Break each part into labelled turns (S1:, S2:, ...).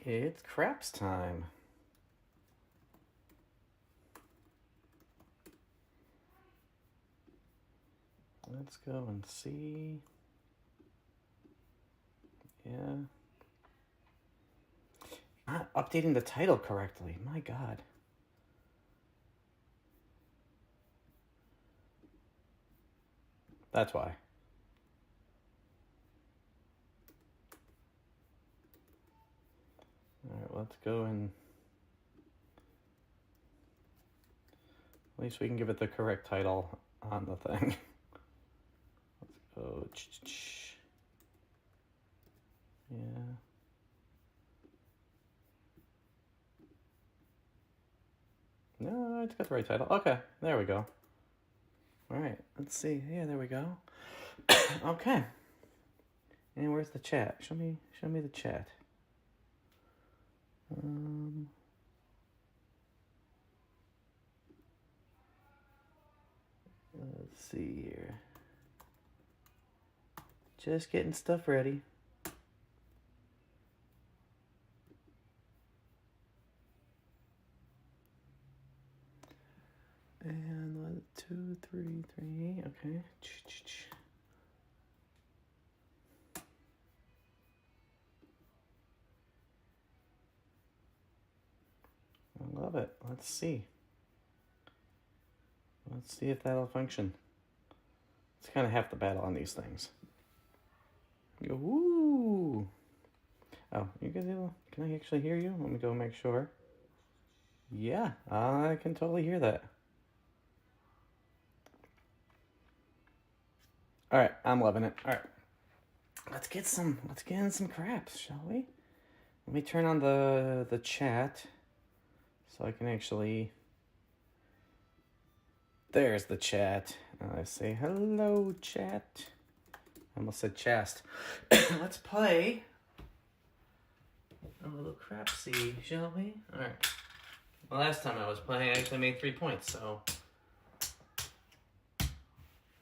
S1: It's craps time. Let's go and see. Yeah. Not updating the title correctly. My God. That's why. All right, let's go and at least we can give it the correct title on the thing. Let's go. Yeah. No, it's got the right title. Okay, there we go. All right, let's see. Yeah, there we go. Okay. And where's the chat? Show me the chat. Let's see here. Just getting stuff ready. And 1, 2, 3, 3. Okay. I love it. Let's see. Let's see if that'll function. It's kind of half the battle on these things. Go, woo! Oh, you guys able? Can I actually hear you? Let me go make sure. Yeah, I can totally hear that. All right, I'm loving it. All right, let's get in some craps, shall we? Let me turn on the chat so I can actually. There's the chat. I say hello, chat. I almost said chast. Let's play a little crapsy, shall we? All right. Well, last time I was playing, I actually made 3 points, so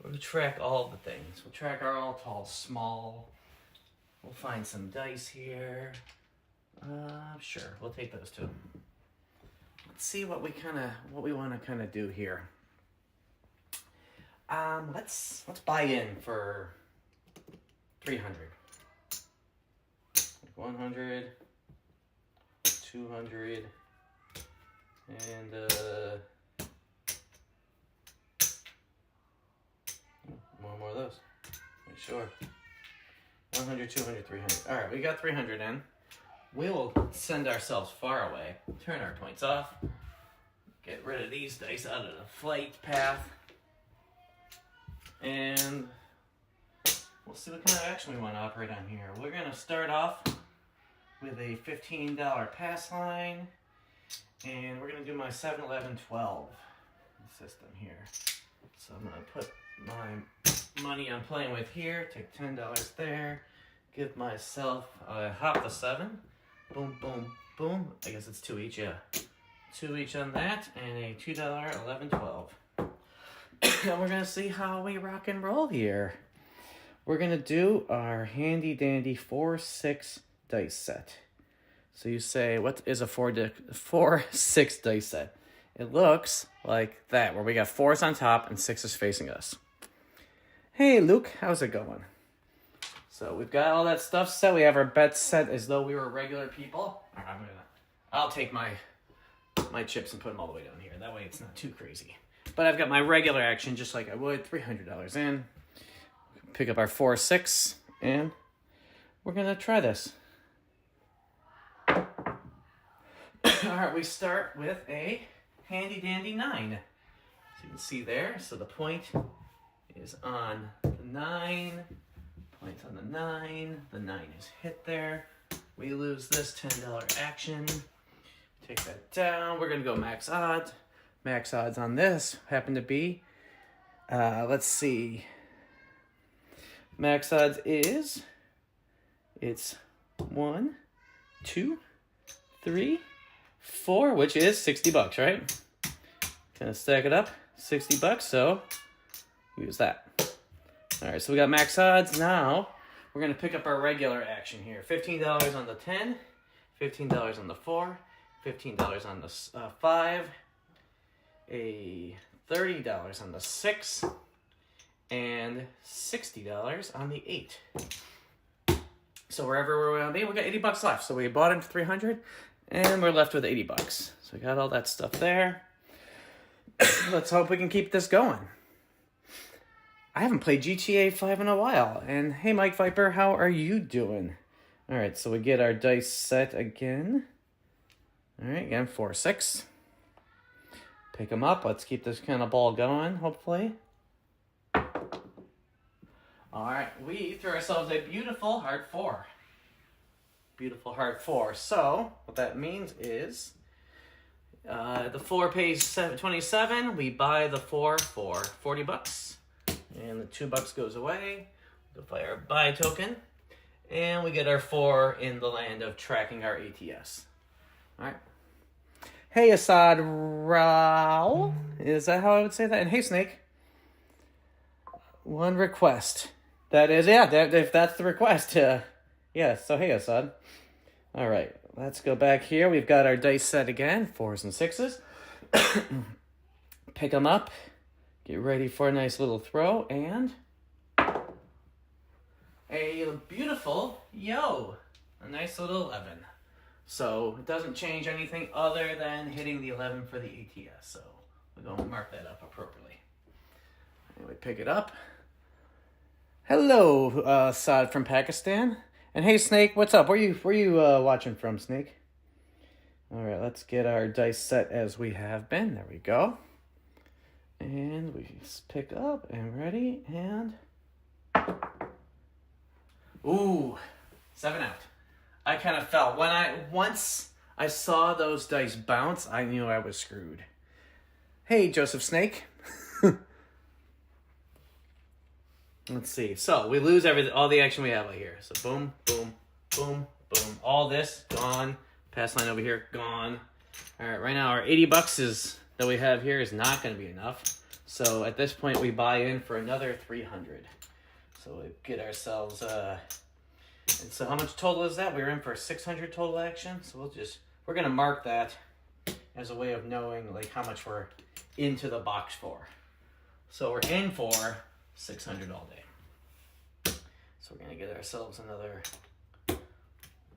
S1: we'll track all the things. We'll track our all tall, small. We'll find some dice here. Sure, we'll take those two. Let's see what we want to kind of do here. Let's buy in for 300. 100, 200, and more of those. Make sure. 100, 200, 300. All right, we got 300 in. We will send ourselves far away. Turn our points off. Get rid of these dice out of the flight path. And we'll see what kind of action we want to operate on here. We're going to start off with a $15 pass line. And we're going to do my 7, 11, 12 system here. So I'm going to put my money I'm playing with here. Take $10 there. Give myself a hop the 7. Boom, boom, boom. I guess it's 2 each, yeah. 2 each on that. And a $2, 11, 12. And we're going to see how we rock and roll here. We're going to do our handy dandy 4-6 dice set. So you say, what is a 4-6 dice set? It looks like that, where we got 4s on top and 6s facing us. Hey, Luke, how's it going? So we've got all that stuff set. We have our bets set as though we were regular people. I'll take my chips and put them all the way down here. That way it's not too crazy. But I've got my regular action just like I would. $300 in. Pick up our 4-6, and we're going to try this. All right, we start with a handy dandy 9. So you can see there. So the point is on the 9. Point on the 9. The 9 is hit there. We lose this $10 action. Take that down. We're going to go max odds. Max odds on this happen to be, let's see. Max odds is, it's 1, 2, 3, 4, which is $60, right? Gonna stack it up, $60, so use that. All right, so we got max odds. Now we're gonna pick up our regular action here. $15 on the 10, $15 on the 4, $15 on the 5, a $30 on the 6, and $60 on the 8. So wherever we're going to be, we got $80 left. So we bought in for $300, and we're left with $80. So we got all that stuff there. Let's hope we can keep this going. I haven't played GTA 5 in a while. And hey, Mike Viper, how are you doing? All right, so we get our dice set again. All right, again, 4, 6. Pick them up. Let's keep this kind of ball going, hopefully. All right, we threw ourselves a beautiful hard 4. Beautiful hard 4. So what that means is the 4 pays 27. We buy the 4 for $40, and the $2 goes away. We'll play our buy token, and we get our 4 in the land of tracking our ATS. All right. Hey, Assad Rao. Is that how I would say that? And hey, Snake. One request. That is, yeah, if that's the request. Yeah, so hey, Assad. All right, let's go back here. We've got our dice set again, 4s and 6s. Pick them up. Get ready for a nice little throw. And a beautiful yo. A nice little 11. So it doesn't change anything other than hitting the 11 for the ATS. So we're going to mark that up appropriately. Anyway, pick it up. Hello, Saad from Pakistan. And hey, Snake, what's up? Where you watching from, Snake? All right, let's get our dice set as we have been. There we go. And we pick up and ready and... Ooh, 7 out. I kind of felt once I saw those dice bounce, I knew I was screwed. Hey, Joseph Snake. Let's see. So we lose all the action we have right here. So boom, boom, boom, boom. All this gone. Pass line over here gone. All right. Right now our $80 that we have here is not going to be enough. So at this point we buy in for another 300. So we get ourselves. And so how much total is that? We're in for 600 total action. So we're going to mark that as a way of knowing like how much we're into the box for. So we're in for 600 all day. So we're going to get ourselves another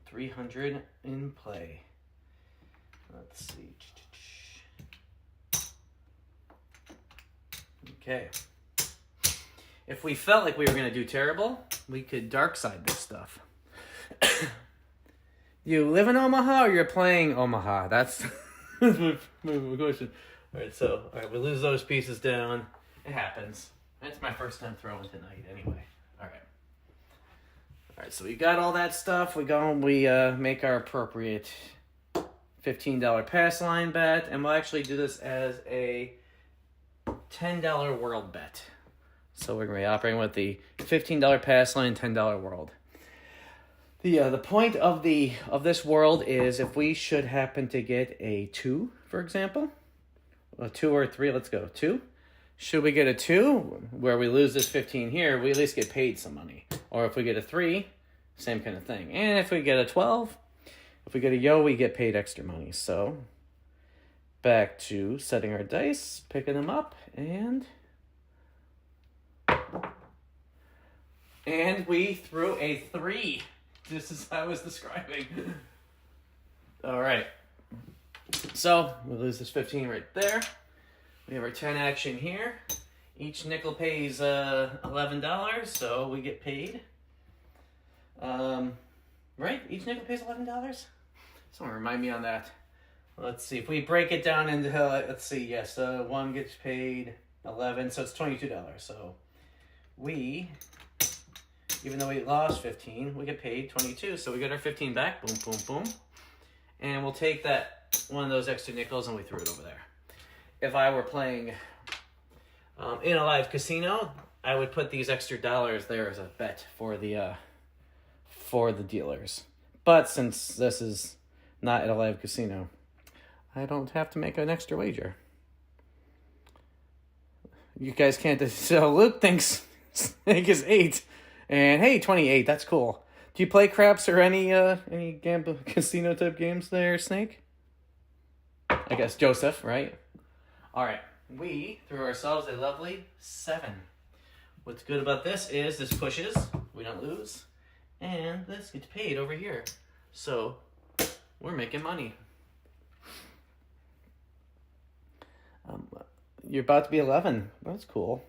S1: 300 in play. Let's see. Okay. If we felt like we were going to do terrible, we could dark side this stuff. You live in Omaha or you're playing Omaha? That's my question. All right, we lose those pieces down. It happens. It's my first time throwing tonight anyway. All right, so we got all that stuff. We make our appropriate $15 pass line bet, and we'll actually do this as a $10 world bet. So we're going to be operating with the $15 pass line, $10 world. The point of this world is if we should happen to get a 2, for example, a 2 or a 3, let's go 2. Should we get a 2, where we lose this 15 here, we at least get paid some money. Or if we get a 3, same kind of thing. And if we get a 12, if we get a yo, we get paid extra money. So back to setting our dice, picking them up, and we threw a 3. Just as I was describing. All right. So we lose this 15 right there. We have our 10 action here. Each nickel pays $11, so we get paid. Right? Each nickel pays $11? Someone remind me on that. Let's see. If we break it down into, let's see, yes, one gets paid 11, so it's $22. So we, even though we lost 15, we get paid 22. So we get our 15 back. Boom, boom, boom. And we'll take that one of those extra nickels and we threw it over there. If I were playing in a live casino, I would put these extra dollars there as a bet for the dealers. But since this is not at a live casino, I don't have to make an extra wager. You guys can't. So Luke thinks Snake is 8, and hey, 28. That's cool. Do you play craps or any gamble casino type games there, Snake? I guess Joseph, right? All right, we threw ourselves a lovely 7. What's good about this is this pushes, we don't lose, and this gets paid over here. So we're making money. You're about to be 11. That's cool.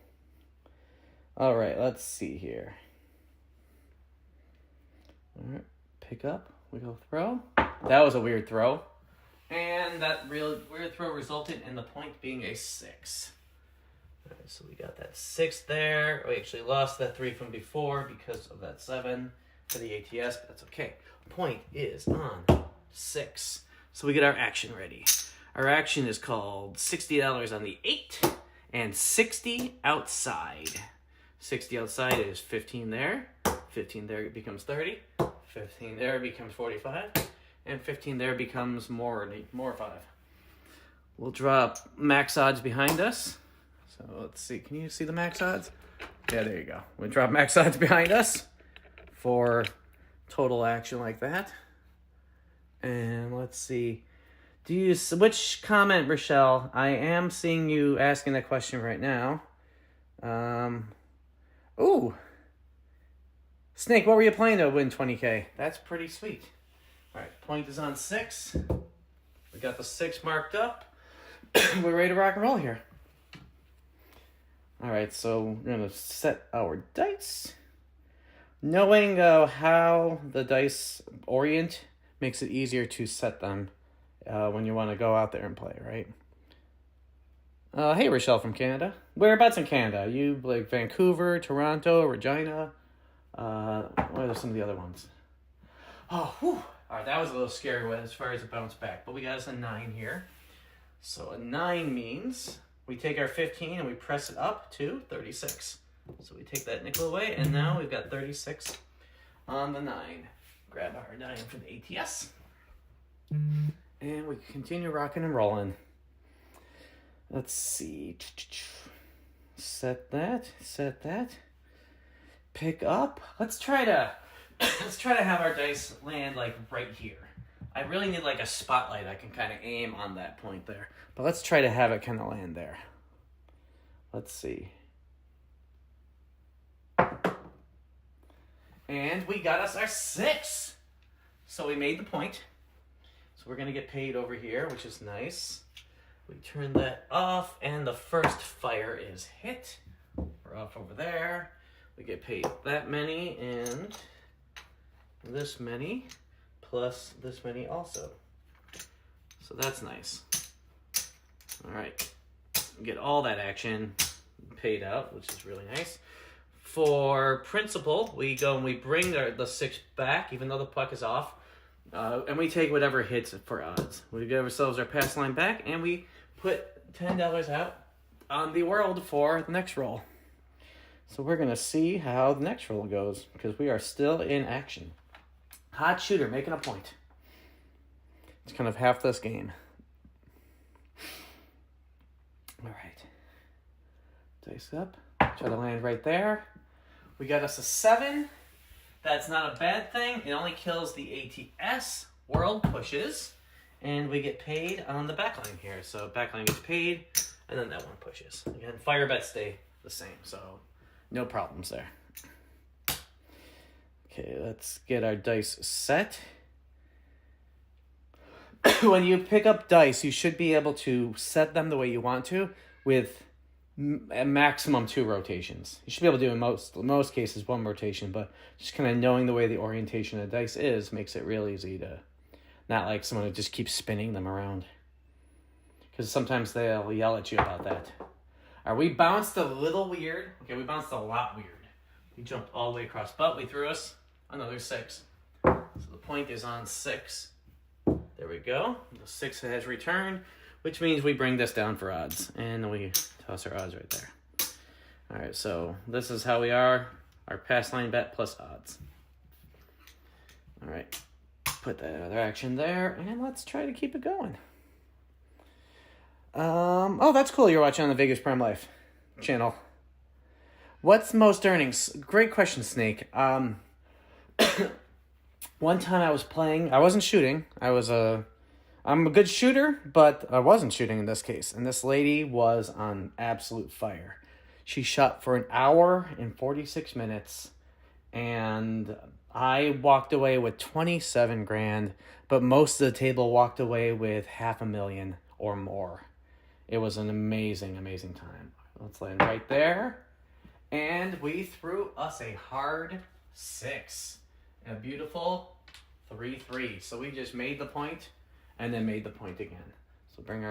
S1: All right, let's see here. All right, pick up. We go throw. That was a weird throw. And that real weird throw resulted in the point being a 6. All right, so we got that 6 there. We actually lost that 3 from before because of that 7 for the ATS, but that's okay. Point is on 6. So we get our action ready. Our action is called $60 on the 8 and 60 outside. 60 outside is 15 there. 15 there becomes 30. 15 there becomes 45. And 15 there becomes more 5. We'll drop max odds behind us. So let's see. Can you see the max odds? Yeah, there you go. We'll drop max odds behind us for total action like that. And let's see. Which comment, Rochelle? I am seeing you asking that question right now. Ooh. Snake, what were you playing to win 20K? That's pretty sweet. All right, point is on 6. We got the 6 marked up. We're ready to rock and roll here. All right, so we're going to set our dice. Knowing how the dice orient makes it easier to set them when you want to go out there and play, right? Hey, Rochelle from Canada. Whereabouts in Canada? You like Vancouver, Toronto, Regina? What are some of the other ones? Oh, whew. All right, that was a little scary as far as it bounced back, but we got us a 9 here. So a 9 means we take our 15 and we press it up to 36. So we take that nickel away, and now we've got 36 on the 9. Grab our 9 from the ATS. And we continue rocking and rolling. Let's see. Set that. Pick up. Let's try to have our dice land like right here. I really need like a spotlight I can kind of aim on that point there. But let's try to have it kind of land there. Let's see. And we got us our 6. So we made the point. So we're going to get paid over here, which is nice. We turn that off, and the first fire is hit. We're off over there. We get paid that many, and this many, plus this many also. So that's nice. All right. We get all that action paid out, which is really nice. For principal, we go and we bring the 6 back, even though the puck is off. And we take whatever hits for odds. We give ourselves our pass line back, and we put $10 out on the world for the next roll. So we're going to see how the next roll goes, because we are still in action. Hot shooter, making a point. It's kind of half this game. All right. Dice up. Try to land right there. We got us a 7. That's not a bad thing. It only kills the ATS. World pushes. And we get paid on the backline here. So backline gets paid, and then that one pushes. Again, fire bets stay the same, so no problems there. Okay, let's get our dice set. When you pick up dice, you should be able to set them the way you want to with a maximum 2 rotations. You should be able to do in most cases 1 rotation, but just kind of knowing the way the orientation of the dice is makes it real easy to not like someone who just keeps spinning them around. Because sometimes they'll yell at you about that. All right, we bounced a little weird. Okay, we bounced a lot weird. We jumped all the way across, but we threw us another 6. So the point is on 6. There we go. The 6 has returned, which means we bring this down for odds. And we toss our odds right there. All right, so this is how we are. Our pass line bet plus odds. All right, put that other action there, and let's try to keep it going. Oh, that's cool. You're watching on the Vegas Prime Life channel. What's most earnings? Great question, Snake. one time I was playing, I wasn't shooting. I'm a good shooter, but I wasn't shooting in this case. And this lady was on absolute fire. She shot for an hour and 46 minutes. And I walked away with 27 grand, but most of the table walked away with $500,000 or more. It was an amazing, amazing time. Let's land right there. And we threw us a hard 6. A beautiful 3-3. So we just made the point and then made the point again. So bring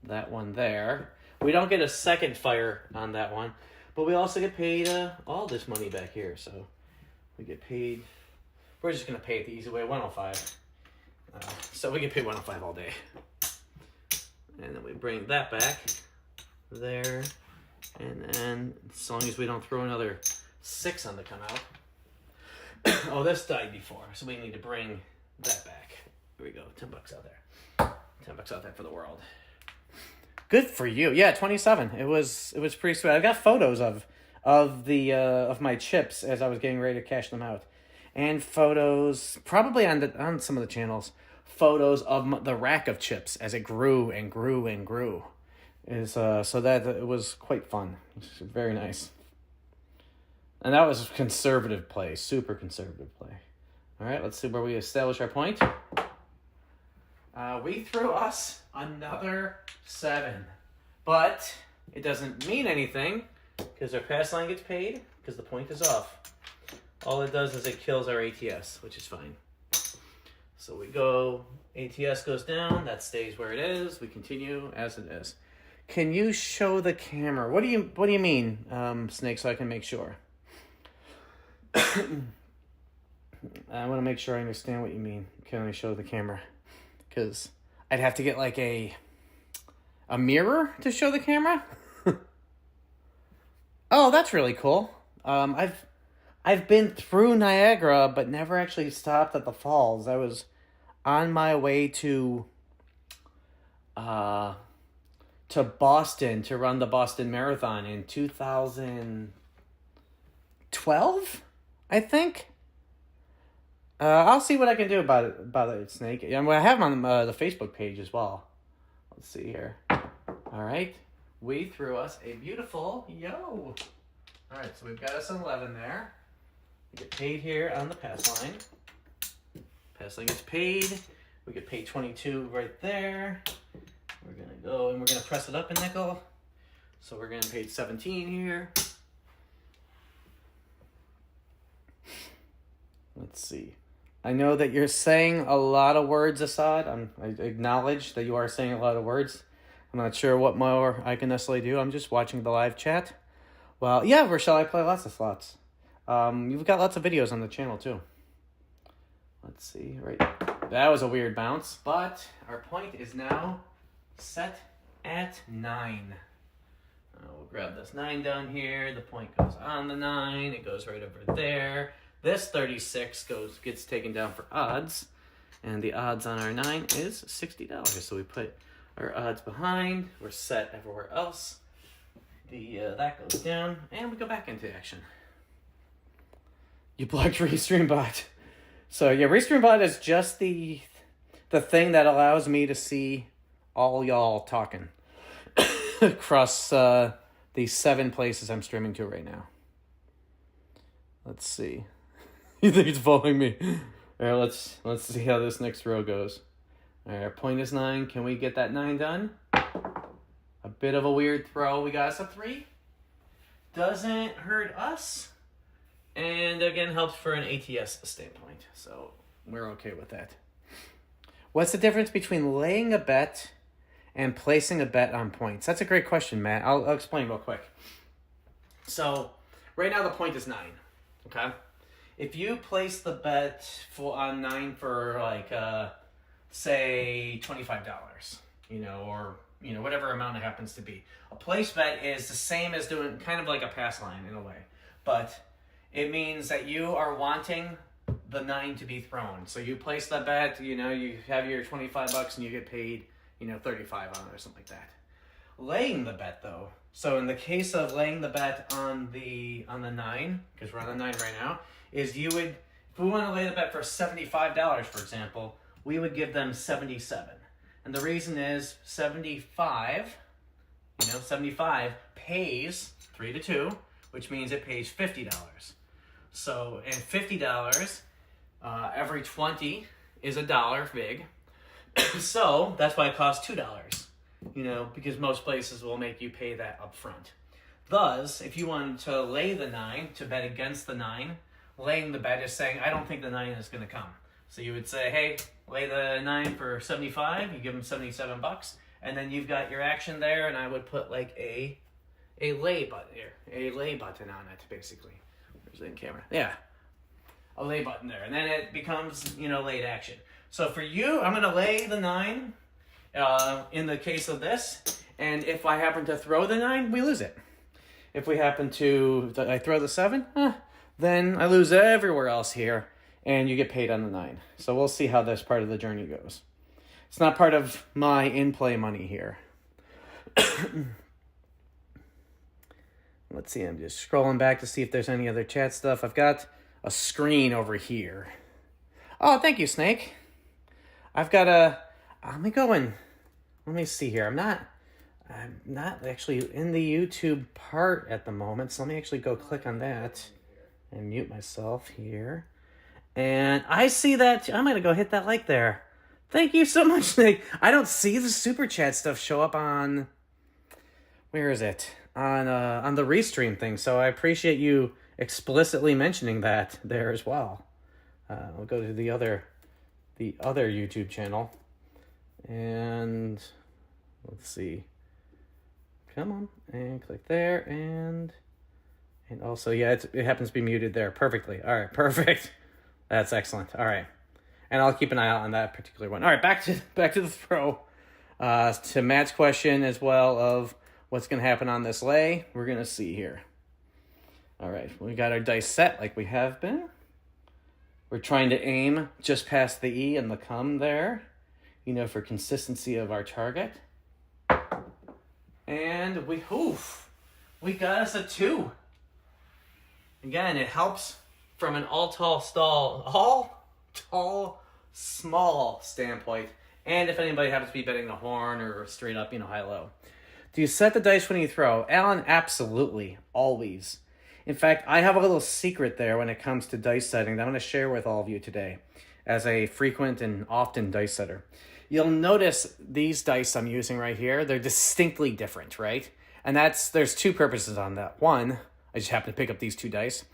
S1: that one there. We don't get a second fire on that one. But we also get paid all this money back here, so we get paid. We're just gonna pay it the easy way, 105. So we get paid 105 all day, and then we bring that back there, and then as long as we don't throw another 6 on the come out. Oh, this died before, so we need to bring that back. Here we go, $10 out there. $10 out there for the world. Good for you. Yeah, 27. It was pretty sweet. I got photos of my chips as I was getting ready to cash them out, and photos probably on some of the channels. Photos of the rack of chips as it grew and grew and grew. So that it was quite fun. It was very nice. And that was a conservative play, super conservative play. All right, let's see where we establish our point. We threw us another 7, but it doesn't mean anything because our pass line gets paid because the point is off. All it does is it kills our ATS, which is fine. So we go, ATS goes down, that stays where it is. We continue as it is. Can you show the camera? What do you mean, Snake, so I can make sure? I want to make sure I understand what you mean. Can I show the camera? Because I'd have to get like a mirror to show the camera. Oh, that's really cool. I've been through Niagara, but never actually stopped at the falls. I was on my way to Boston to run the Boston Marathon in 2012, I think. I'll see what I can do about it, Snake. I have them on the Facebook page as well. Let's see here. All right. We threw us a beautiful yo. All right, so we've got us an 11 there. We get paid here on the pass line. Pass line gets paid. We get paid 22 right there. We're going to go and we're going to press it up a nickel. So we're getting paid 17 here. Let's see. I know that you're saying a lot of words, Assad. I acknowledge that you are saying a lot of words. I'm not sure what more I can necessarily do. I'm just watching the live chat. Well, yeah, Rochelle, I play lots of slots. You've got lots of videos on the channel, too. Let's see. Right. That was a weird bounce, but our point is now set at 9. We'll grab this 9 down here. The point goes on the 9. It goes right over there. This 36 gets taken down for odds, and the odds on our 9 is $60. So we put our odds behind. We're set everywhere else. That goes down, and we go back into action. You blocked Restreambot. So yeah, Restreambot is just the thing that allows me to see all y'all talking across these 7 places I'm streaming to right now. Let's see. You think it's following me? All right, let's see how this next row goes. All right, our point is 9. Can we get that 9 done? A bit of a weird throw. We got us a 3. Doesn't hurt us. And again, helps for an ATS standpoint. So we're okay with that. What's the difference between laying a bet and placing a bet on points? That's a great question, Matt. I'll explain real quick. So right now the point is 9. Okay? If you place the bet on 9 for like say $25, or whatever amount it happens to be. A place bet is the same as doing kind of like a pass line in a way, but it means that you are wanting the 9 to be thrown. So you place the bet, you have your $25 and you get paid, 35 on it or something like that. Laying the bet though, so in the case of laying the bet on the 9, because we're on the 9 right now, is you would If we want to lay the bet for $75, for example, we would give them 77. And the reason is 75, 75 pays 3 to 2, which means it pays $50. So, and $50, every 20 is $1 big. So that's why it costs $2, because most places will make you pay that up front. Thus, if you wanted to lay the 9, to bet against the 9, laying the bet is saying, I don't think the 9 is going to come. So you would say, hey, lay the 9 for 75, you give them $77, and then you've got your action there, and I would put like a lay button here, a lay button on it, basically. Where's the camera? Yeah, a lay button there, and then it becomes, laid action. So for you, I'm going to lay the 9 in the case of this, and if I happen to throw the 9, we lose it. If we happen to, I throw the 7, then I lose everywhere else here, and you get paid on the 9. So we'll see how this part of the journey goes. It's not part of my in-play money here. Let's see, I'm just scrolling back to see if there's any other chat stuff. I've got a screen over here. Oh, thank you, Snake. I've got let me see here. I'm not actually in the YouTube part at the moment, so let me actually go click on that and mute myself here. And I see that. I'm going to go hit that like there. Thank you so much, Nick. I don't see the super chat stuff show up on, where is it? On the restream thing. So I appreciate you explicitly mentioning that there as well. I'll go to the other YouTube channel. And let's see. Come on, and click there, and also, yeah, it happens to be muted there perfectly. All right, perfect. That's excellent. All right, and I'll keep an eye out on that particular one. All right, back to the throw. To Matt's question as well of what's going to happen on this lay, we're going to see here. All right, we got our dice set like we have been. We're trying to aim just past the E and the come there, for consistency of our target. And we got us a 2. Again, it helps from an all tall small standpoint. And if anybody happens to be betting the horn or straight up, high-low. Do you set the dice when you throw? Alan, absolutely. Always. In fact, I have a little secret there when it comes to dice setting that I'm going to share with all of you today as a frequent and often dice setter. You'll notice these dice I'm using right here, they're distinctly different, right? And there's 2 purposes on that. 1, I just happen to pick up these 2 dice.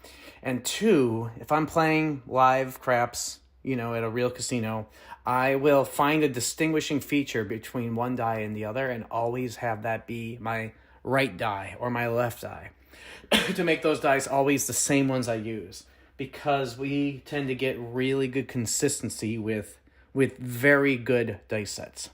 S1: And 2, if I'm playing live craps, at a real casino, I will find a distinguishing feature between one die and the other and always have that be my right die or my left die to make those dice always the same ones I use, because we tend to get really good consistency with very good dice sets.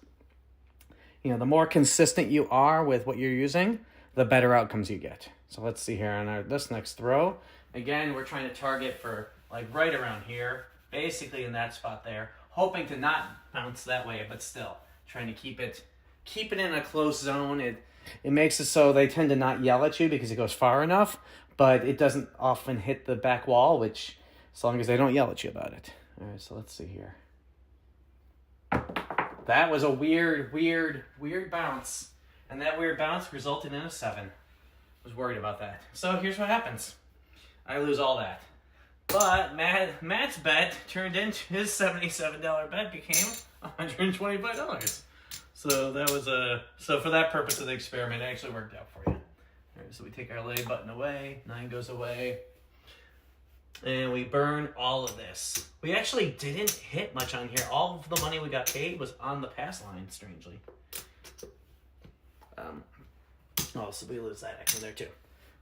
S1: The more consistent you are with what you're using, the better outcomes you get. So let's see here on this next throw. Again, we're trying to target for like right around here, basically in that spot there, hoping to not bounce that way, but still trying to keep it in a close zone. It makes it so they tend to not yell at you because it goes far enough, but it doesn't often hit the back wall, which as long as they don't yell at you about it. All right, so let's see here. That was a weird bounce. And that weird bounce resulted in a 7. I was worried about that. So here's what happens. I lose all that. But Matt's bet turned into his $77 bet became $125. So that was so for that purpose of the experiment, it actually worked out for you. All right, so we take our lay button away, 9 goes away. And we burn all of this. We actually didn't hit much on here. All of the money we got paid was on the pass line, strangely. So we lose that action there too.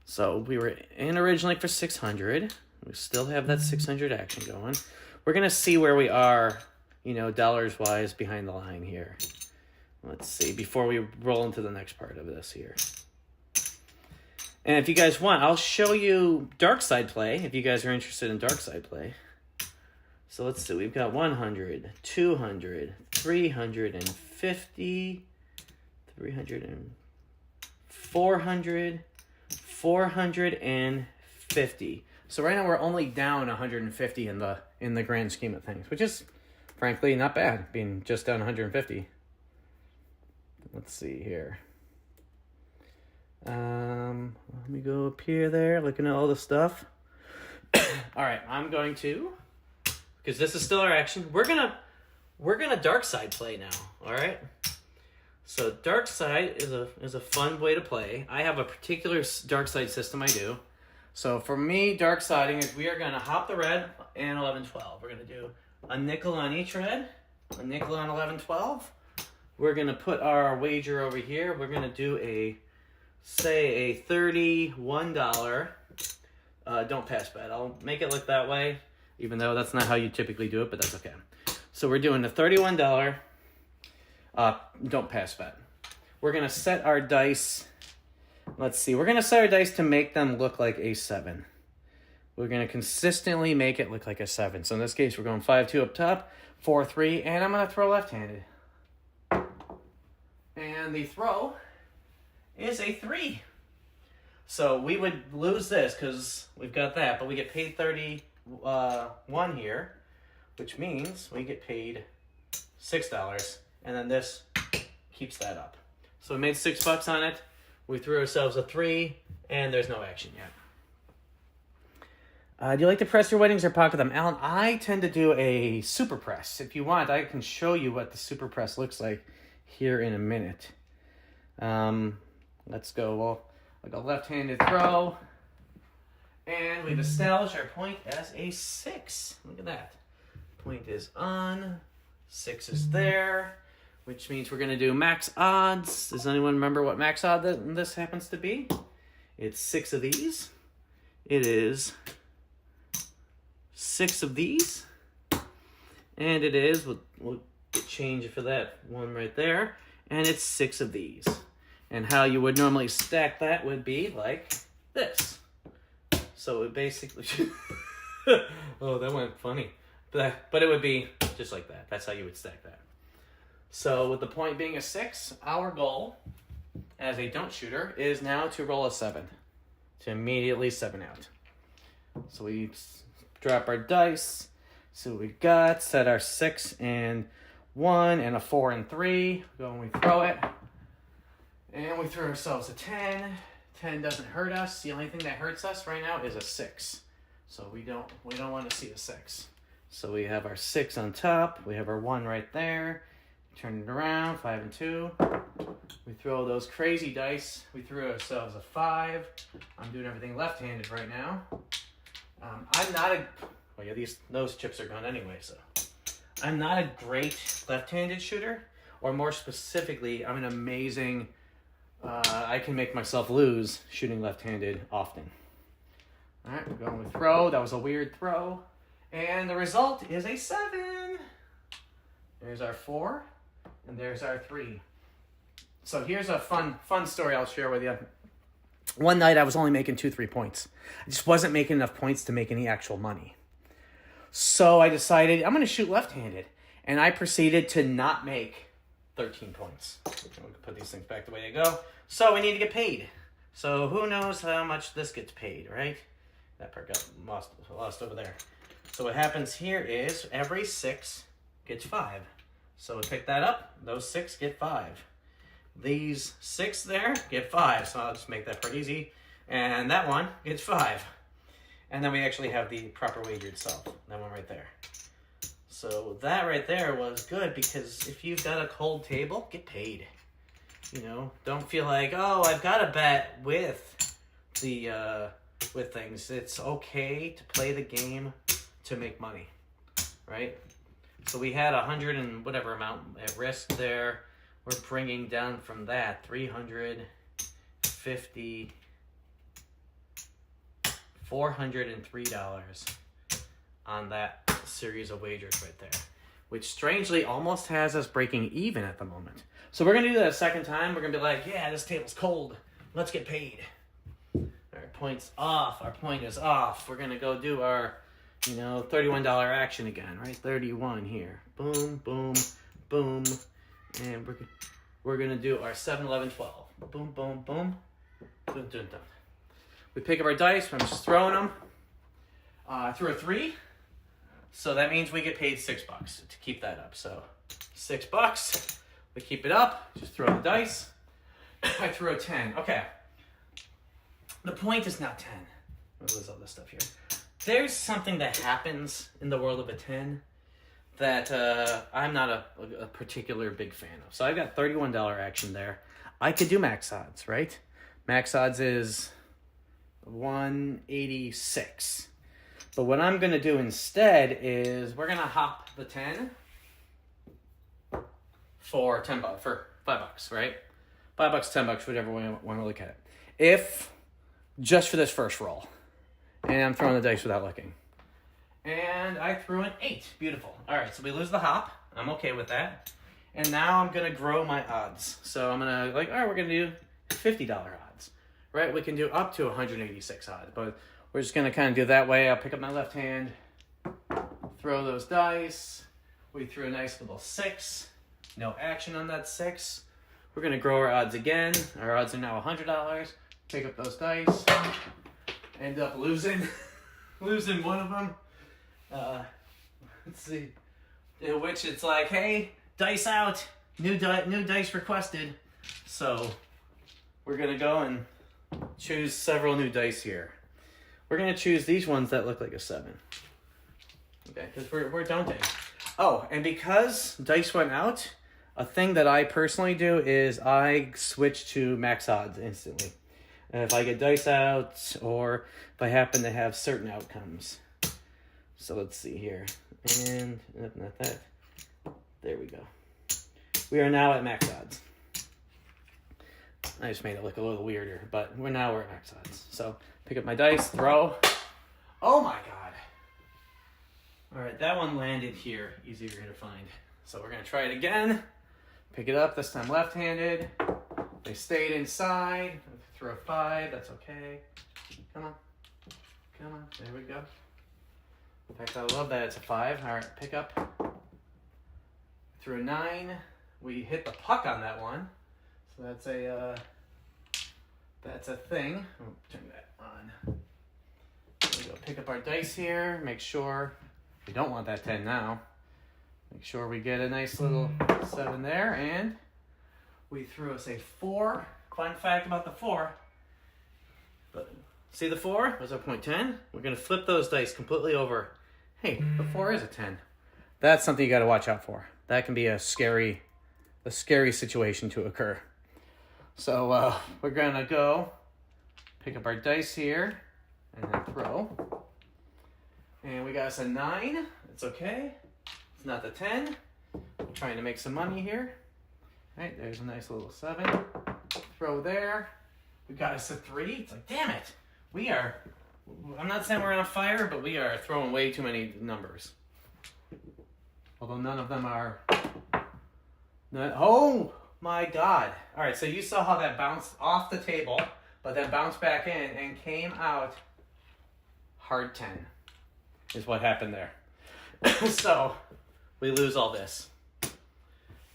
S1: So we were in originally for 600. We still have that 600 action going. We're going to see where we are, dollars-wise behind the line here. Let's see, before we roll into the next part of this here. And if you guys want, I'll show you dark side play, if you guys are interested in dark side play. So let's see, we've got 100, 200, 350, 400, 450. So right now we're only down 150 in the grand scheme of things, which is frankly not bad, being just down 150. Let's see here. Let me go up here there, looking at all the stuff. All right, I'm going to, because this is still our action. We're gonna dark side play now. All right. So dark side is a fun way to play. I have a particular dark side system I do. So for me, dark siding is we are gonna hop the red and 11-12. We're gonna do a nickel on each red, a nickel on 11-12. We're gonna put our wager over here. We're gonna do a $31. Don't pass bet. I'll make it look that way, even though that's not how you typically do it, but that's okay. So we're doing the $31. Don't pass bet. We're gonna set our dice. Let's see. We're gonna set our dice to make them look like a 7. We're gonna consistently make it look like a 7. So in this case, we're going 5-2 up top, 4-3, and I'm gonna throw left-handed. And the throw is a 3. So we would lose this because we've got that, but we get paid 31 here, which means we get paid $6, and then this keeps that up. So we made $6 on it. We threw ourselves a 3, and there's no action yet. Do you like to press your weddings or pocket them? Alan, I tend to do a super press. If you want, I can show you what the super press looks like here in a minute. Let's go. Well, like a left-handed throw. And we've established our point as a 6. Look at that. Point is on. 6 is there, which means we're going to do max odds. Does anyone remember what max odd this happens to be? It's 6 of these. It is 6 of these. And it is, we'll change it for that one right there. And it's 6 of these. And how you would normally stack that would be like this. So it basically, oh, that went funny. But it would be just like that. That's how you would stack that. So with the point being a 6, our goal as a don't shooter is now to roll a 7. To immediately 7 out. So we drop our dice. See what we got. Set our 6 and 1 and a 4 and 3. Go and we throw it. And we throw ourselves a 10. 10 doesn't hurt us. The only thing that hurts us right now is a 6. So we don't want to see a 6. So we have our 6 on top. We have our 1 right there. Turn it around, 5 and 2. We throw those crazy dice. We threw ourselves a 5. I'm doing everything left-handed right now. I'm not a, well, yeah, those chips are gone anyway, so. I'm not a great left-handed shooter, or more specifically, I'm an amazing, I can make myself lose shooting left-handed often. All right, we're going with throw. That was a weird throw. And the result is a 7. There's our 4, and there's our 3. So here's a fun story I'll share with you. One night I was only making 2-3 points. I just wasn't making enough points to make any actual money. So I decided I'm going to shoot left-handed, and I proceeded to not make 13 points. We can put these things back the way they go. So we need to get paid. So who knows how much this gets paid, right? That part got lost over there. So what happens here is every 6 gets 5. So we pick that up. Those 6 get 5. These 6 there get 5. So I'll just make that pretty easy. And that one gets 5. And then we actually have the proper wager itself. That one right there. So that right there was good because if you've got a cold table, get paid. You know, don't feel like, oh, I've got to bet with the with things. It's okay to play the game to make money, right? So we had 100 and whatever amount at risk there. We're bringing down from that $350, $403 on that series of wagers right there, which strangely almost has us breaking even at the moment. So we're going to do that a second time. We're going to be like, yeah, this table's cold. Let's get paid. Our point's off. Our point is off. We're going to go do our, $31 action again, right? 31 here. Boom, boom, boom. And we're going to do our 7, 11, 12. Boom, boom, boom. Boom, boom, boom. We pick up our dice. I'm just throwing them. I threw a 3, so that means we get paid $6 to keep that up. So $6, we keep it up, just throw the dice. I threw a 10. Okay. The point is not 10. We'll lose all this stuff here. There's something that happens in the world of a 10 that I'm not a particular big fan of. So I got $31 action there. I could do max odds, right? Max odds is 186. But what I'm going to do instead is we're going to hop the 10 for $10 for $5, right? $5, $10, whatever way you want to look at it. If just for this first roll, and I'm throwing the dice without looking, and I threw an 8. Beautiful. All right, so we lose the hop. I'm okay with that. And now I'm gonna grow my odds. So I'm gonna all right, we're gonna do $50 odds, right? We can do up to 186 odds, but we're just gonna kind of do that way. I'll pick up my left hand, throw those dice. We threw a nice little 6. No action on that 6. We're gonna grow our odds again. Our odds are now $100. Pick up those dice. End up losing, losing one of them. Let's see. In which it's like, hey, dice out. New dice requested. So we're gonna go and choose several new dice here. We're gonna choose these ones that look like a 7. Okay, because we're daunting. Oh, and because dice went out, a thing that I personally do is I switch to max odds instantly. If I get dice out or if I happen to have certain outcomes. So let's see here. And not that. There we go. We are now at max odds. I just made it look a little weirder, but we're at max odds. So pick up my dice, throw. Oh my god. All right, that one landed here. Easier to find. So we're going to try it again. Pick it up, this time left-handed. They stayed inside. Throw a 5, that's okay. Come on. Come on, there we go. In fact, I love that it's a 5. All right, pick up. Through a 9. We hit the puck on that one. So that's a thing. I'll turn that on. We go pick up our dice here. Make sure we don't want that 10 now. Make sure we get a nice little 7 there, and we threw us a 4. Fun fact about the 4. But see the 4? Was a point 10? We're gonna flip those dice completely over. Hey, the 4 is a 10. That's something you gotta watch out for. That can be a scary situation to occur. So we're gonna go pick up our dice here and then throw. And we got us a 9. It's okay. It's not the 10. We're trying to make some money here. All right, there's a nice little 7. Throw there. We got us a 3. It's like, damn it. I'm not saying we're on fire, but we are throwing way too many numbers. Although none of them are. Oh my god. All right, so you saw how that bounced off the table, but then bounced back in and came out hard 10 is what happened there. So we lose all this.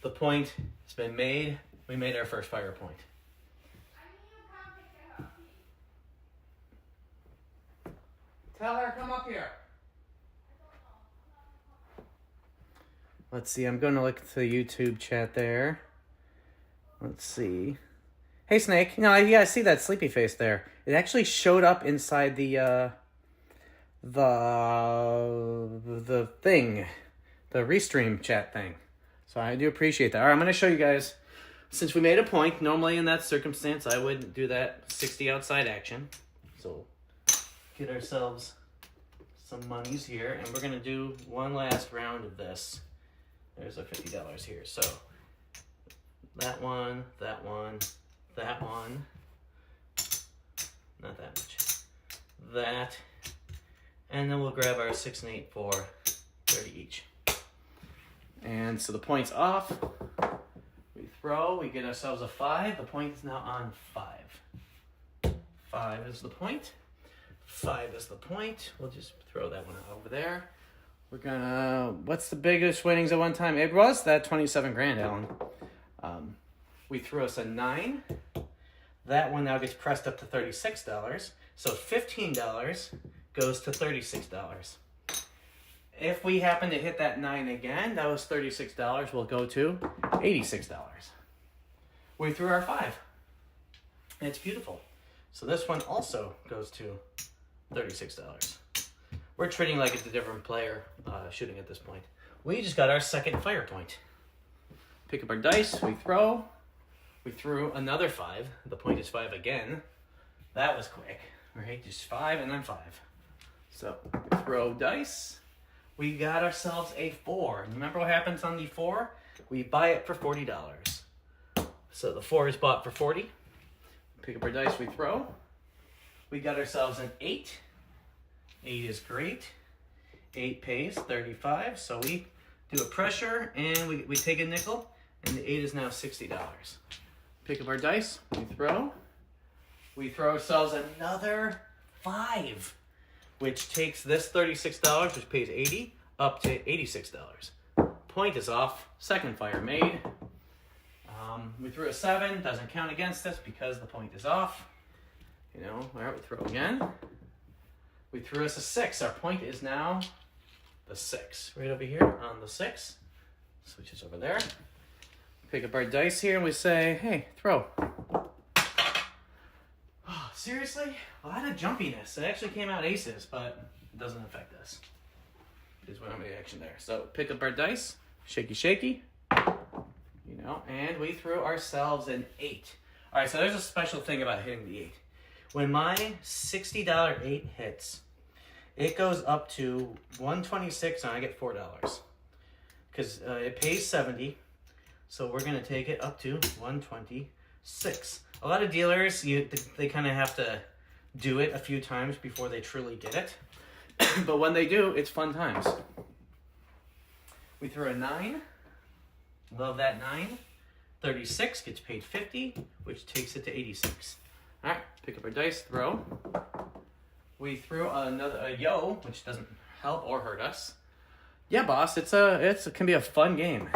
S1: The point has been made. We made our first fire point. Tell her, come up here. Let's see, I'm going to look at the YouTube chat there. Let's see. Hey, Snake. No, yeah, I see that sleepy face there. It actually showed up inside the thing, the Restream chat thing. So I do appreciate that. All right, I'm going to show you guys. Since we made a point, normally in that circumstance, I would do that 60 outside action. So get ourselves some monies here, and we're going to do one last round of this. There's our $50 here. So that one, that one, that one. Not that much. That. And then we'll grab our 6 and 8 for 30 each. And so the point's off. We throw, we get ourselves a 5. The point is now on 5. 5 is the point. 5 is the point. We'll just throw that one over there. We're gonna, what's the biggest winnings at one time? It was that 27 grand, Alan. We threw us a 9. That one now gets pressed up to $36. So $15 goes to $36. If we happen to hit that 9 again, that was $36, will go to $86. We threw our 5. And it's beautiful. So this one also goes to $36. We're treating like it's a different player shooting at this point. We just got our second fire point. Pick up our dice, we throw. We threw another 5. The point is 5 again. That was quick, right? Just 5 and then 5. So throw dice. We got ourselves a 4. Remember what happens on the 4? We buy it for $40. So the 4 is bought for $40. Pick up our dice, we throw. We got ourselves an 8. 8 is great. 8 pays $35. So we do a pressure and we take a nickel, and the 8 is now $60. Pick up our dice, we throw. We throw ourselves another 5. Which takes this $36, which pays $80, up to $86. Point is off. Second fire made. We threw a 7. Doesn't count against us because the point is off. You know, all right, we throw again. We threw us a 6. Our point is now the 6. Right over here on the 6. Switches over there. Pick up our dice here and we say, hey, throw. Seriously? A lot of jumpiness. It actually came out aces, but it doesn't affect us. There's one action there. So pick up our dice, shaky, shaky, you know, and we threw ourselves an 8. All right, so there's a special thing about hitting the 8. When my $60 8 hits, it goes up to $126 and I get $4 because it pays $70. So we're gonna take it up to $126. A lot of dealers, they kind of have to do it a few times before they truly get it. But when they do, it's fun times. We threw a 9. Love that 9. 36 gets paid $50, which takes it to $86. All right, pick up our dice, throw. We threw a yo, which doesn't help or hurt us. Yeah, boss, it can be a fun game.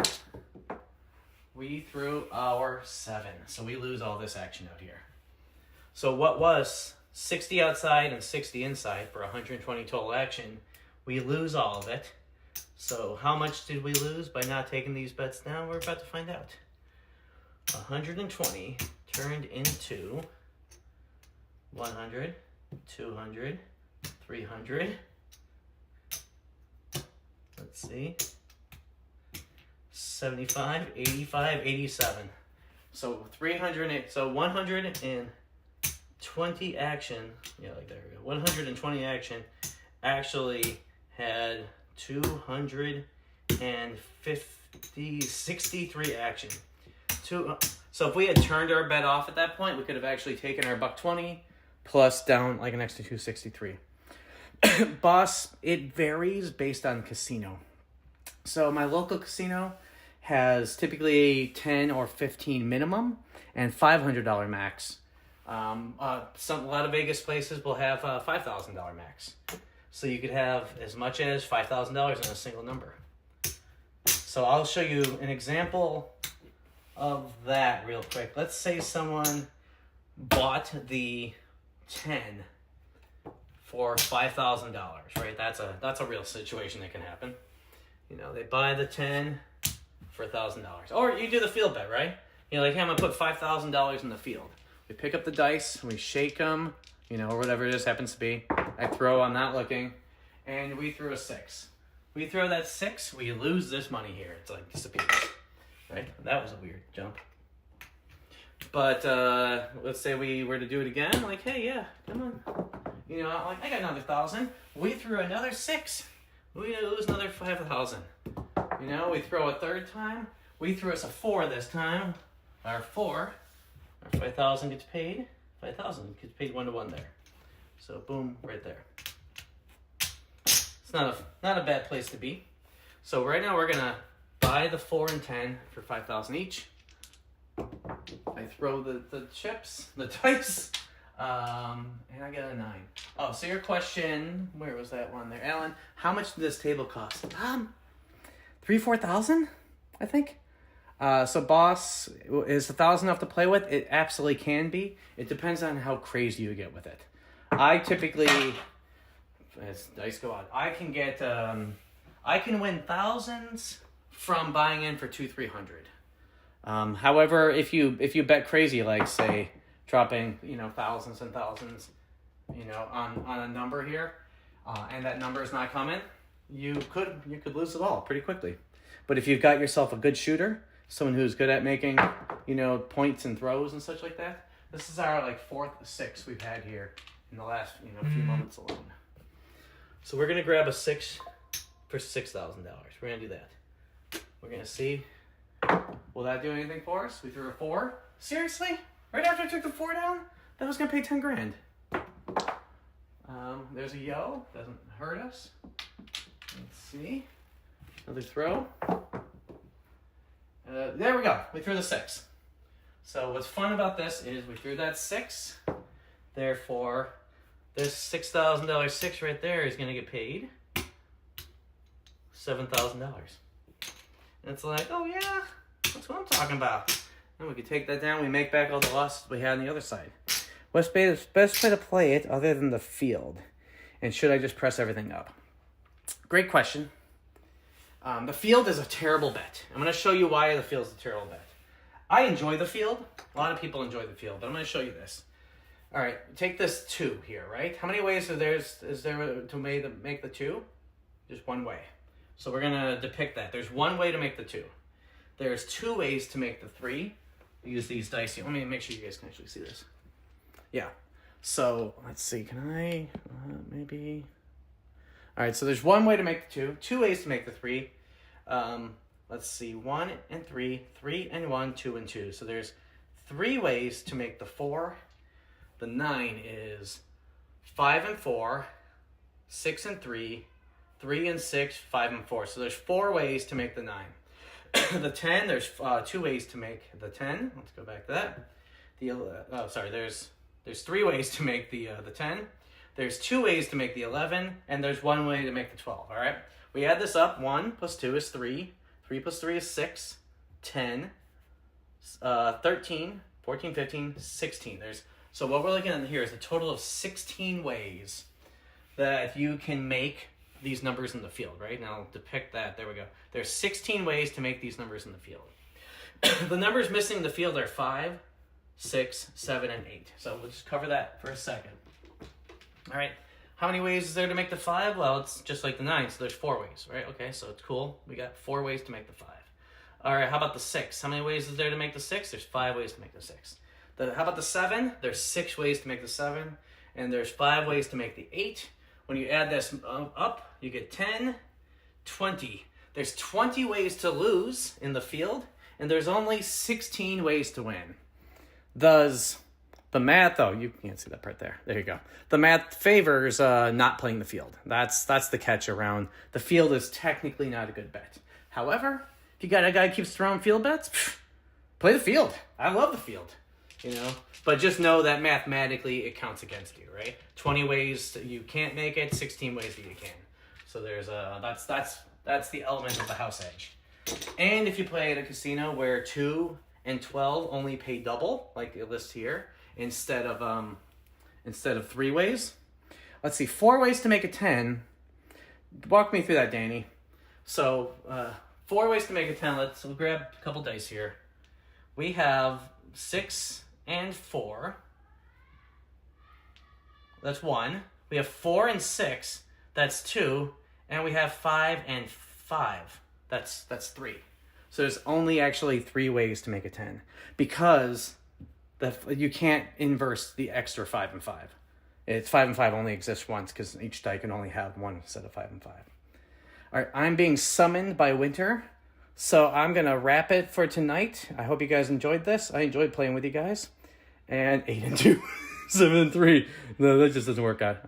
S1: We threw our 7, so we lose all this action out here. So what was 60 outside and 60 inside for 120 total action, we lose all of it. So how much did we lose by not taking these bets down? We're about to find out. 120 turned into 100, 200, 300. Let's see. 75, 85, 87. So 308. So 120 action. Yeah, like there we go. 120 action actually had 63 action. So if we had turned our bet off at that point, we could have actually taken our $120 plus down like an extra 263. Boss, it varies based on casino. So my local casino has typically 10 or 15 minimum and $500 max. A lot of Vegas places will have $5,000 max. So you could have as much as $5,000 in a single number. So I'll show you an example of that real quick. Let's say someone bought the 10 for $5,000, right? That's a real situation that can happen. You know, they buy the 10 for $1,000. Or you do the field bet, right? You're like, hey, I'm going to put $5,000 in the field. We pick up the dice, we shake them, you know, or whatever it is happens to be. I throw, I'm not looking, and we threw a 6. We throw that 6, we lose this money here. It's like disappears, right? That was a weird jump. But let's say we were to do it again, like, hey, yeah, come on. You know, like, I got another 1,000. We threw another 6. We lose another 5,000. You know, we throw a third time. We threw us a 4 this time. Our 4, our 5,000 gets paid. 5,000 gets paid 1-to-1 there. So boom, right there. It's not a bad place to be. So right now we're gonna buy the 4 and 10 for 5,000 each. I throw the chips, the dice, and I get a 9. Oh, so your question, where was that one there, Alan? How much did this table cost? $3,000-4,000, I think. So boss, is 1,000 enough to play with? It absolutely can be. It depends on how crazy you get with it. I typically as dice go out. I can get, I can win thousands from buying in for 200-300. However, if you bet crazy, like say dropping, thousands and thousands, on a number here, and that number is not coming, you could lose it all pretty quickly. But if you've got yourself a good shooter, someone who's good at making, points and throws and such like that, this is our like 4th 6 we've had here in the last, few moments alone. So we're gonna grab a 6 for $6,000. We're gonna do that. We're gonna see, will that do anything for us? We threw a 4. Seriously? Right after I took the 4 down? That was gonna pay 10 grand. There's a yo, doesn't hurt us. Let's see. Another throw. There we go. We threw the 6. So what's fun about this is we threw that 6. Therefore, this $6,000 6 right there is going to get paid $7,000. And it's like, oh yeah, that's what I'm talking about. And we can take that down. We make back all the losses we had on the other side. What's the best way to play it other than the field? And should I just press everything up? Great question. The field is a terrible bet. I'm going to show you why the field is a terrible bet. I enjoy the field. A lot of people enjoy the field, but I'm going to show you this. All right, take this 2 here, right? How many ways is there to make the 2? Just one way. So we're going to depict that. There's one way to make the 2. There's 2 ways to make the 3. Use these dice here. Let me make sure you guys can actually see this. Yeah. So let's see. Can I maybe? All right. So there's one way to make the 2. 2 ways to make the 3. Let's see. 1 and 3. 3 and 1. 2 and 2. So there's 3 ways to make the 4. The 9 is 5 and 4, 6 and 3, 3 and 6, 5 and 4. So there's 4 ways to make the 9. The 10, there's 2 ways to make the 10. Let's go back to that. There's 3 ways to make the 10. There's 2 ways to make the 11, and there's 1 way to make the 12. All right. We add this up. 1 plus 2 is 3. 3 plus 3 is 6. 10. 13. 14, 15, 16. So what we're looking at here is a total of 16 ways that you can make these numbers in the field, right? Now I'll depict that. There we go. There's 16 ways to make these numbers in the field. The numbers missing in the field are 5, 6, 7, and 8. So we'll just cover that for a second. All right. How many ways is there to make the 5? Well, it's just like the 9, so there's 4 ways, right? Okay, so it's cool. We got 4 ways to make the 5. All right, how about the 6? How many ways is there to make the 6? There's 5 ways to make the 6. How about the 7? There's 6 ways to make the 7, and there's 5 ways to make the 8. When you add this up, you get 10, 20. There's 20 ways to lose in the field, and there's only 16 ways to win. Thus, the math, you can't see that part there. There you go. The math favors not playing the field. That's the catch around. The field is technically not a good bet. However, if you got a guy who keeps throwing field bets, play the field. I love the field. But just know that mathematically it counts against you, right? 20 ways you can't make it, 16 ways that you can. So there's that's the element of the house edge. And if you play at a casino where 2 and 12 only pay double, like the list here, instead of 3 ways. Let's see, 4 ways to make a 10. Walk me through that, Danny. So 4 ways to make a 10. We'll grab a couple dice here. We have 6 and 4. That's 1. We have 4 and 6. That's 2. And we have 5 and 5. That's 3. So there's only actually 3 ways to make a 10 because you can't inverse the extra 5 and 5. It's 5 and 5 only exists once because each die can only have one set of 5 and 5. All right, I'm being summoned by Winter. So I'm going to wrap it for tonight. I hope you guys enjoyed this. I enjoyed playing with you guys. And 8 and 2, 7 and 3. No, that just doesn't work out.